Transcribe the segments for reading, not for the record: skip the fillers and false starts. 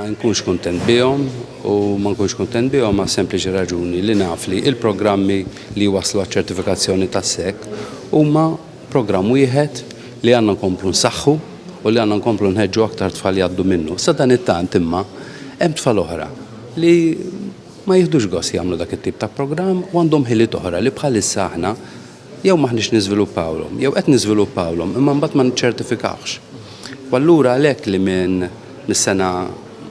nkunx kuntent bihom u ma nkunx kuntent bihom ma' sempliċi raġuni li naf li il-programmi li waslu għaċ-ċertifikazzjoni tas-SEC huma programm wieħed li għandna nkomplu nsaħħu u li għandna nkomplu nħeġġu aktar tfal jgħaddu minnu. Sa dan it-tant imma hemm tfal oħra li ma jieħdux gost jagħmlu dak it-tip ta' programm u għandhom ħiliet oħra li bħalissa aħna jew maħniex niżviluppawhom, jew qed niżviluppawhom imma mbagħad ma niċċertifikawx. U allura għalhekk li minn mis-sena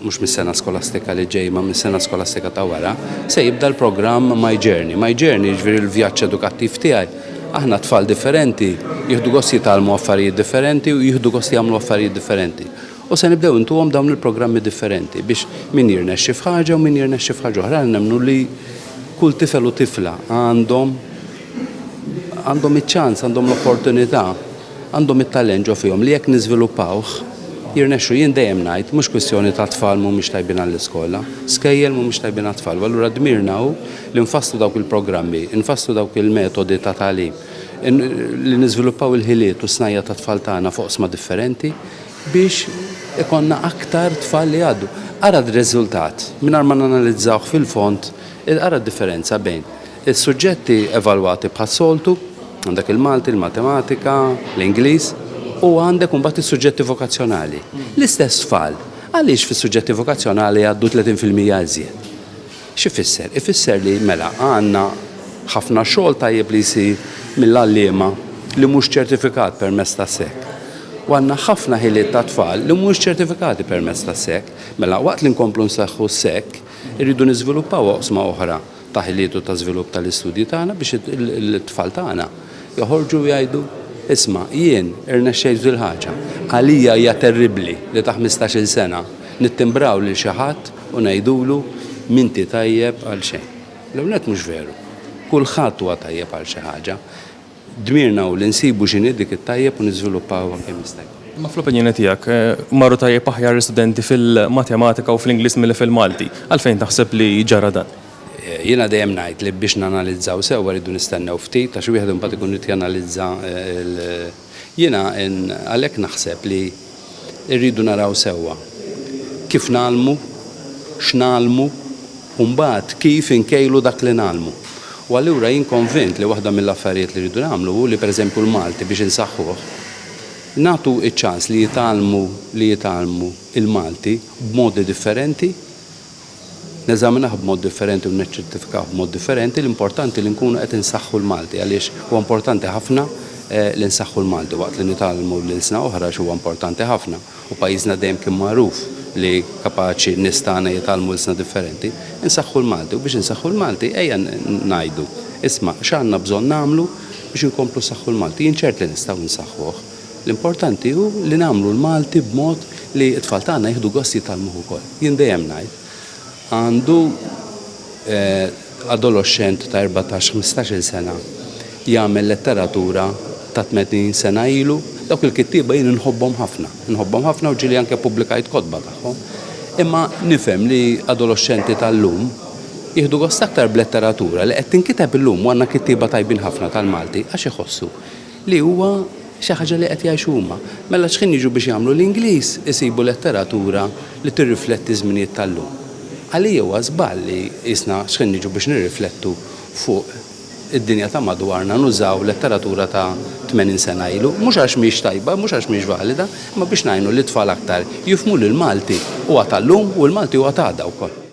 mhux mis-sena skolastika li ġej ma mis-sena skolastika ta' wara se jibda l-programm My Journey. My Journey ġifieri l-vjaġġ edukattiv tiegħi. Aħna tfal differenti, jieħdu gost jitgħallmu affarijiet differenti u jieħdu gost jagħmlu affarijiet differenti. U se nibdew intuhom dawn il-programmi differenti biex min jirnexxi f'ħaġa u min jirnexxi f'ħaġa oħra. Nemmnu li kull tifel u tifla għandhom iċ-ċans, għandhom l-opportunità, għandhom it-talent ġo fihom li jekk niżviluppawh jirnexxu jien dejjem ngħid mhux kwestjoni ta' tfal mhumiex tajbin għall-iskola, skejjel mhumiex tajbin għat-tfal. Allura dmirna hu li nfasslu dawk il-programmi, nfasslu dawk il-metodi ta' tagħlim, li niżviluppaw il-ħiliet u snajja ta' tfal tagħna fuq oqsma differenti biex ikonna aktar tfal li għaddu. Ara d-riżultat, mingħajr ma nanalizzawh fil-fond, ara d-differenza bejn is-suġġetti evalwati bħas-soltu, għandek il-Malti, il-Matematika, l-Ingliż, u għandek mbagħad is-suġġetti vokazzjonali. L-istess tfal, għaliex fis-suġġetti vokazzjonali għaddu 30% iżjed. X'ifisser? Ifisser li mela għandna ħafna xogħol tajjeb li jsir mill-għalliema li mhux ċertifikat permezz ta' SEC. U għandna ħafna ħiliet ta' tfal li mhux ċertifikati permezz ta' SEC. Mela waqt li nkomplu nsaħħu SEC, irridu niżviluppaw oqsma oħra ta' ħiliet u ta' żvilupp tal-istudji tagħna biex il-tfal tagħna joħorġu jgħidu isma' jien irnexxejt fil-ħaġa. Għalija hija terribbli li ta' 15-il sena nittimbraw lil xi ħadd u ngħidulu minti tajjeb għal xejn. L-ewwel mhux veru. Kulħadd huwa tajjeb għal xi ħaġa. Dmirna hu li nsibu x'inhi dik it-tajjeb u niżviluppawha kemm jista' jkun. Ma fl-opinjoni tiegħek marru tajjeb aħjar studenti fil-matematika u fl-Ingliż milli fil-Malti. Għalfejn taħseb li ġara dan? Jiena dejjem ngħid li biex nanalizzaw sewwa rridu nistennew ftit għax wieħed imbagħad ikun irid janalizza jiena għalhekk naħseb li rridu naraw sewwa kif nagħmlu, x'nagħmlu u mbagħad kif inkejlu dak li nagħmlu. U allura jien konvint li waħda mill-affarijiet li rridu nagħmlu hu li pereżempju l-Malti biex insaħħuh nagħtu iċ-ċans li jitgħallmu il-Malti b'modi differenti, neżaminaħ b'mod differenti u neċċertifikaw b'mod differenti, l-importanti li nkunu qed insaħħu l-Malti għaliex huwa importanti ħafna li nsaħħu l-Malti waqt li nitgħallmu l-ilsna oħra huwa importanti ħafna u pajjiżna dejjem kien magħruf li kapaċi nistana jitgħallmu ilsna differenti, insaħħu l-Malti u biex insaħħu l-Malti ejja ngħidu isma' x'għandna bżonn nagħmlu biex inkomplu nsaħħu l-Malti. Jien ċert li nistgħu nsaħħuh. L-importanti hu li nagħmlu l-Malti b'mod li t-tfal tagħna jieħdu gost jitgħallmuh ukoll. Jien dejjem ngħid għandu adolescent ta' 14-15 sena jagħmel letteratura ta' 80 sena ilu, dawk il-kittieba jien inħobbhom ħafna u ġieli anke pubblikajt kotba tagħhom. Imma nifhem li adolescenti tal-lum jieħdu gost aktar b'letteratura li qed tinkiteb illum u għandna kittieba tajbin ħafna tal-Malti għax iħossu li huwa xi ħaġa li qed jgħixu huma. Mela x'kien jiġu biex jagħmlu l-Ingliż isibu letteratura li tirrifletti żminijiet tal-lum. Għalija huwa żball li isna x'kien niġu biex nirriflettu fuq id-dinja ta' madwarna nużaw letteratura ta' 80 sena ilu, mhux għax mhix tajba, mhux għax mhix valida, ma biex ngħinu li tfal aktar jifhmu li l-Malti huwa tal-lum u l-Malti huwa ta' għada wkoll.